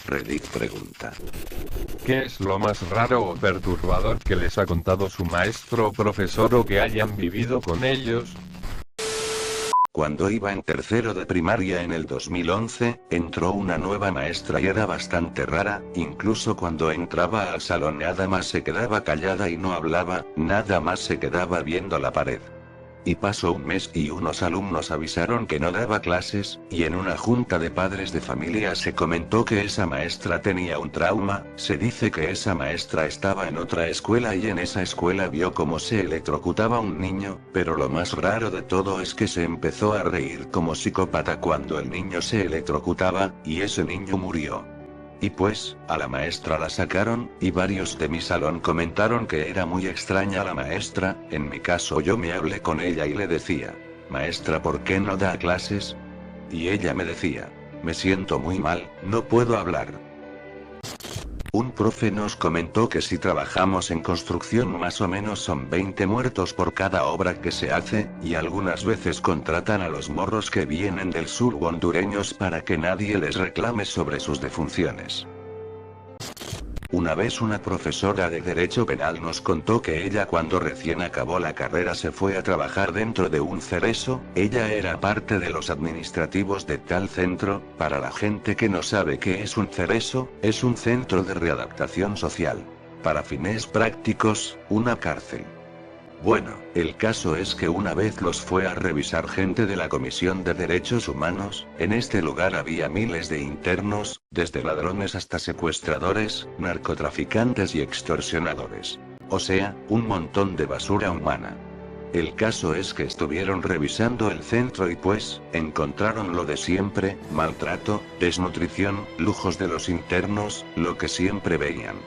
Reddit pregunta. ¿Qué es lo más raro o perturbador que les ha contado su maestro o profesor o que hayan vivido con ellos? Cuando iba en tercero de primaria en el 2011, entró una nueva maestra y era bastante rara, incluso cuando entraba al salón nada más se quedaba callada y no hablaba, nada más se quedaba viendo la pared. Y pasó un mes y unos alumnos avisaron que no daba clases, y en una junta de padres de familia se comentó que esa maestra tenía un trauma. Se dice que esa maestra estaba en otra escuela y en esa escuela vio cómo se electrocutaba un niño, pero lo más raro de todo es que se empezó a reír como psicópata cuando el niño se electrocutaba, y ese niño murió. Y pues, a la maestra la sacaron, y varios de mi salón comentaron que era muy extraña la maestra. En mi caso yo me hablé con ella y le decía, maestra, ¿por qué no da clases? Y ella me decía, me siento muy mal, no puedo hablar. Un profe nos comentó que si trabajamos en construcción más o menos son 20 muertos por cada obra que se hace, y algunas veces contratan a los morros que vienen del sur hondureños para que nadie les reclame sobre sus defunciones. Una vez una profesora de Derecho Penal nos contó que ella cuando recién acabó la carrera se fue a trabajar dentro de un cerezo. Ella era parte de los administrativos de tal centro. Para la gente que no sabe qué es un cerezo, es un centro de readaptación social. Para fines prácticos, una cárcel. Bueno, el caso es que una vez los fue a revisar gente de la Comisión de Derechos Humanos. En este lugar había miles de internos, desde ladrones hasta secuestradores, narcotraficantes y extorsionadores. O sea, un montón de basura humana. El caso es que estuvieron revisando el centro y pues, encontraron lo de siempre, maltrato, desnutrición, lujos de los internos, lo que siempre veían.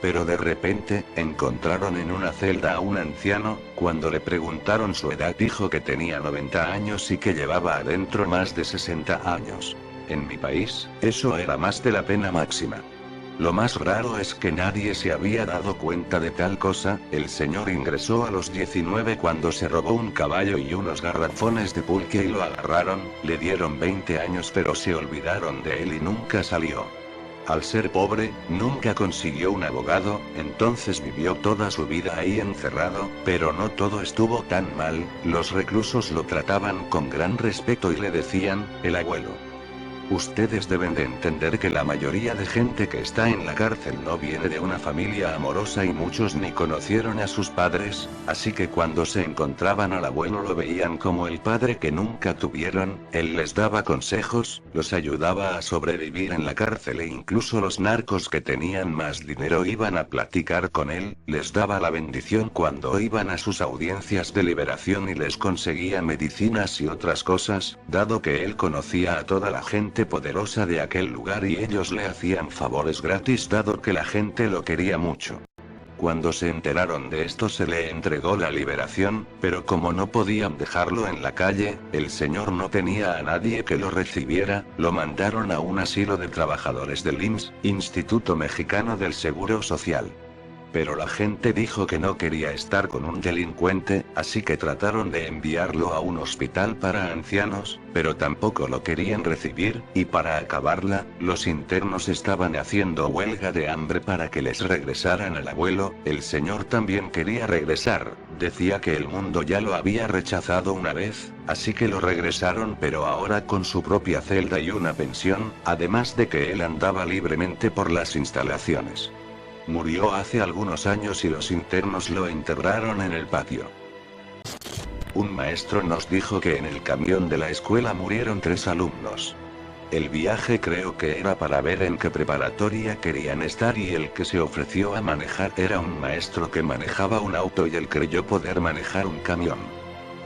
Pero de repente, encontraron en una celda a un anciano. Cuando le preguntaron su edad dijo que tenía 90 años y que llevaba adentro más de 60 años. En mi país, eso era más de la pena máxima. Lo más raro es que nadie se había dado cuenta de tal cosa. El señor ingresó a los 19 cuando se robó un caballo y unos garrafones de pulque y lo agarraron, le dieron 20 años pero se olvidaron de él y nunca salió. Al ser pobre, nunca consiguió un abogado, entonces vivió toda su vida ahí encerrado. Pero no todo estuvo tan mal, los reclusos lo trataban con gran respeto y le decían, el abuelo. Ustedes deben de entender que la mayoría de gente que está en la cárcel no viene de una familia amorosa y muchos ni conocieron a sus padres, así que cuando se encontraban al abuelo lo veían como el padre que nunca tuvieron. Él les daba consejos, los ayudaba a sobrevivir en la cárcel e incluso los narcos que tenían más dinero iban a platicar con él, les daba la bendición cuando iban a sus audiencias de liberación y les conseguía medicinas y otras cosas, dado que él conocía a toda la gente poderosa de aquel lugar y ellos le hacían favores gratis dado que la gente lo quería mucho. Cuando se enteraron de esto se le entregó la liberación, pero como no podían dejarlo en la calle, el señor no tenía a nadie que lo recibiera, lo mandaron a un asilo de trabajadores del IMSS, Instituto Mexicano del Seguro Social. Pero la gente dijo que no quería estar con un delincuente, así que trataron de enviarlo a un hospital para ancianos, pero tampoco lo querían recibir, y para acabarla, los internos estaban haciendo huelga de hambre para que les regresaran al abuelo. El señor también quería regresar, decía que el mundo ya lo había rechazado una vez, así que lo regresaron pero ahora con su propia celda y una pensión, además de que él andaba libremente por las instalaciones. Murió hace algunos años y los internos lo enterraron en el patio. Un maestro nos dijo que en el camión de la escuela murieron 3 alumnos. El viaje creo que era para ver en qué preparatoria querían estar y el que se ofreció a manejar era un maestro que manejaba un auto y él creyó poder manejar un camión.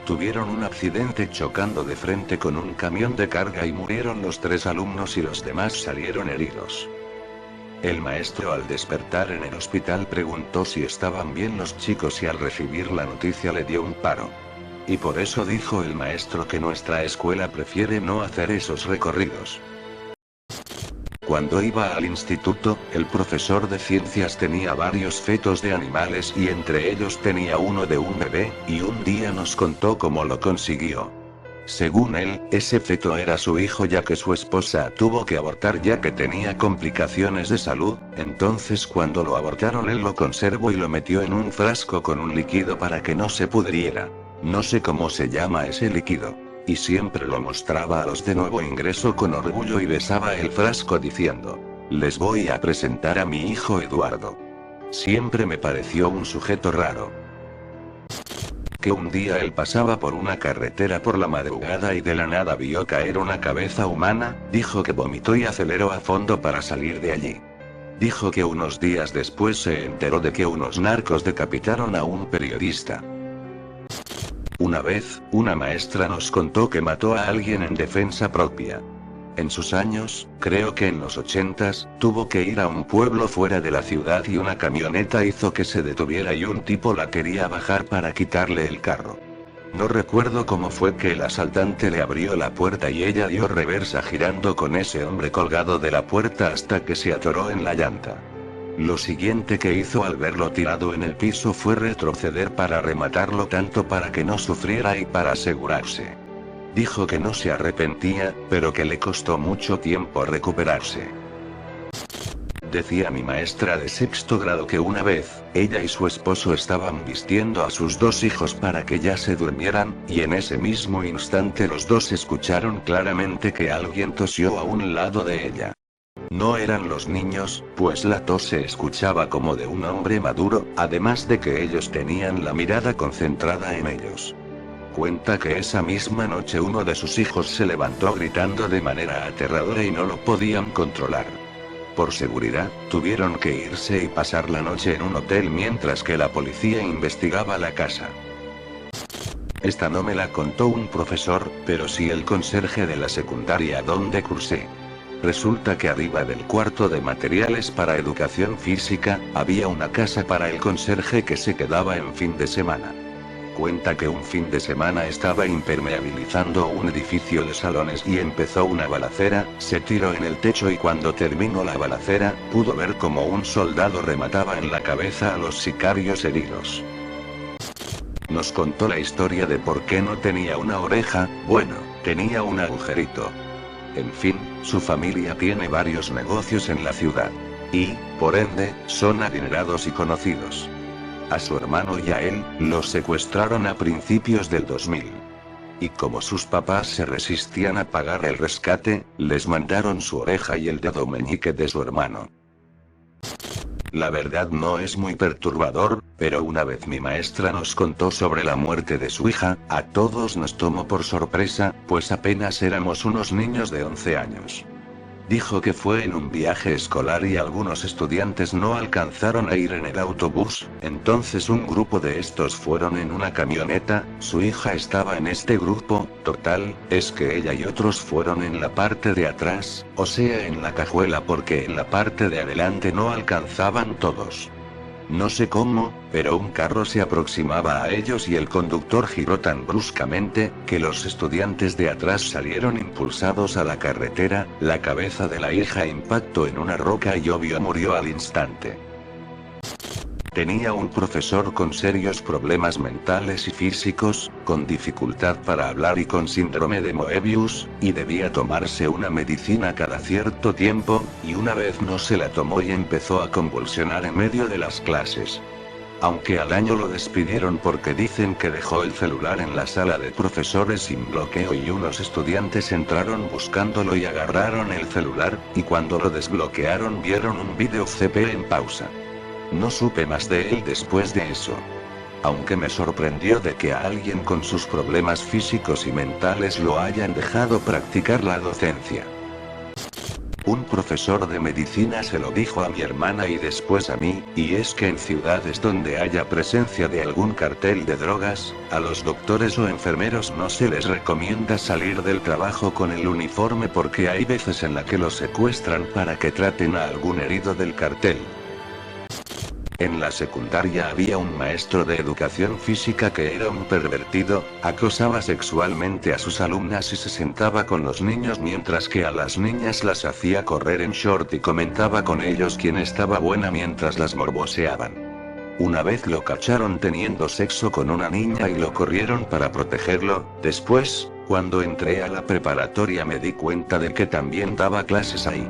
Tuvieron un accidente chocando de frente con un camión de carga y murieron los 3 alumnos y los demás salieron heridos. El maestro al despertar en el hospital preguntó si estaban bien los chicos y al recibir la noticia le dio un paro. Y por eso dijo el maestro que nuestra escuela prefiere no hacer esos recorridos. Cuando iba al instituto, el profesor de ciencias tenía varios fetos de animales y entre ellos tenía uno de un bebé, y un día nos contó cómo lo consiguió. Según él, ese feto era su hijo ya que su esposa tuvo que abortar ya que tenía complicaciones de salud, entonces cuando lo abortaron él lo conservó y lo metió en un frasco con un líquido para que no se pudriera. No sé cómo se llama ese líquido. Y siempre lo mostraba a los de nuevo ingreso con orgullo y besaba el frasco diciendo: les voy a presentar a mi hijo Eduardo. Siempre me pareció un sujeto raro. Que un día él pasaba por una carretera por la madrugada y de la nada vio caer una cabeza humana, dijo que vomitó y aceleró a fondo para salir de allí. Dijo que unos días después se enteró de que unos narcos decapitaron a un periodista. Una vez, una maestra nos contó que mató a alguien en defensa propia. En sus años, creo que en los 80s, tuvo que ir a un pueblo fuera de la ciudad y una camioneta hizo que se detuviera y un tipo la quería bajar para quitarle el carro. No recuerdo cómo fue que el asaltante le abrió la puerta y ella dio reversa girando con ese hombre colgado de la puerta hasta que se atoró en la llanta. Lo siguiente que hizo al verlo tirado en el piso fue retroceder para rematarlo tanto para que no sufriera y para asegurarse. Dijo que no se arrepentía, pero que le costó mucho tiempo recuperarse. Decía mi maestra de sexto grado que una vez, ella y su esposo estaban vistiendo a sus dos hijos para que ya se durmieran, y en ese mismo instante los dos escucharon claramente que alguien tosió a un lado de ella. No eran los niños, pues la tos se escuchaba como de un hombre maduro, además de que ellos tenían la mirada concentrada en ellos. Cuenta que esa misma noche uno de sus hijos se levantó gritando de manera aterradora y no lo podían controlar. Por seguridad, tuvieron que irse y pasar la noche en un hotel mientras que la policía investigaba la casa. Esta no me la contó un profesor, pero sí el conserje de la secundaria donde cursé. Resulta que arriba del cuarto de materiales para educación física, había una casa para el conserje que se quedaba en fin de semana. Cuenta que un fin de semana estaba impermeabilizando un edificio de salones y empezó una balacera, se tiró en el techo y cuando terminó la balacera, pudo ver como un soldado remataba en la cabeza a los sicarios heridos. Nos contó la historia de por qué no tenía una oreja, bueno, tenía un agujerito. En fin, su familia tiene varios negocios en la ciudad. Y, por ende, son adinerados y conocidos. A su hermano y a él, los secuestraron a principios del 2000. Y como sus papás se resistían a pagar el rescate, les mandaron su oreja y el dedo meñique de su hermano. La verdad no es muy perturbador, pero una vez mi maestra nos contó sobre la muerte de su hija, a todos nos tomó por sorpresa, pues apenas éramos unos niños de 11 años. Dijo que fue en un viaje escolar y algunos estudiantes no alcanzaron a ir en el autobús, entonces un grupo de estos fueron en una camioneta, su hija estaba en este grupo, total, es que ella y otros fueron en la parte de atrás, o sea en la cajuela porque en la parte de adelante no alcanzaban todos. No sé cómo, pero un carro se aproximaba a ellos y el conductor giró tan bruscamente, que los estudiantes de atrás salieron impulsados a la carretera, la cabeza de la hija impactó en una roca y obvio murió al instante. Tenía un profesor con serios problemas mentales y físicos, con dificultad para hablar y con síndrome de Moebius, y debía tomarse una medicina cada cierto tiempo, y una vez no se la tomó y empezó a convulsionar en medio de las clases. Aunque al año lo despidieron porque dicen que dejó el celular en la sala de profesores sin bloqueo y unos estudiantes entraron buscándolo y agarraron el celular, y cuando lo desbloquearon vieron un vídeo CP en pausa. No supe más de él después de eso. Aunque me sorprendió de que a alguien con sus problemas físicos y mentales lo hayan dejado practicar la docencia. Un profesor de medicina se lo dijo a mi hermana y después a mí, y es que en ciudades donde haya presencia de algún cartel de drogas, a los doctores o enfermeros no se les recomienda salir del trabajo con el uniforme porque hay veces en la que los secuestran para que traten a algún herido del cartel. En la secundaria había un maestro de educación física que era un pervertido, acosaba sexualmente a sus alumnas y se sentaba con los niños mientras que a las niñas las hacía correr en short y comentaba con ellos quién estaba buena mientras las morboseaban. Una vez lo cacharon teniendo sexo con una niña y lo corrieron para protegerlo, después, Cuando entré a la preparatoria me di cuenta de que también daba clases ahí.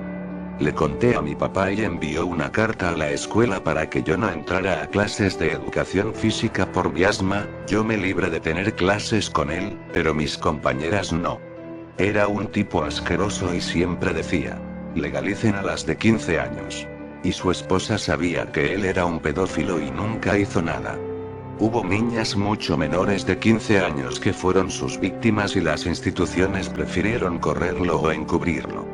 Le conté a mi papá y envió una carta a la escuela para que yo no entrara a clases de educación física por mi asma. Yo me libré de tener clases con él, pero mis compañeras no. Era un tipo asqueroso y siempre decía: legalicen a las de 15 años. Y su esposa sabía que él era un pedófilo y nunca hizo nada. Hubo niñas mucho menores de 15 años que fueron sus víctimas y las instituciones prefirieron correrlo o encubrirlo.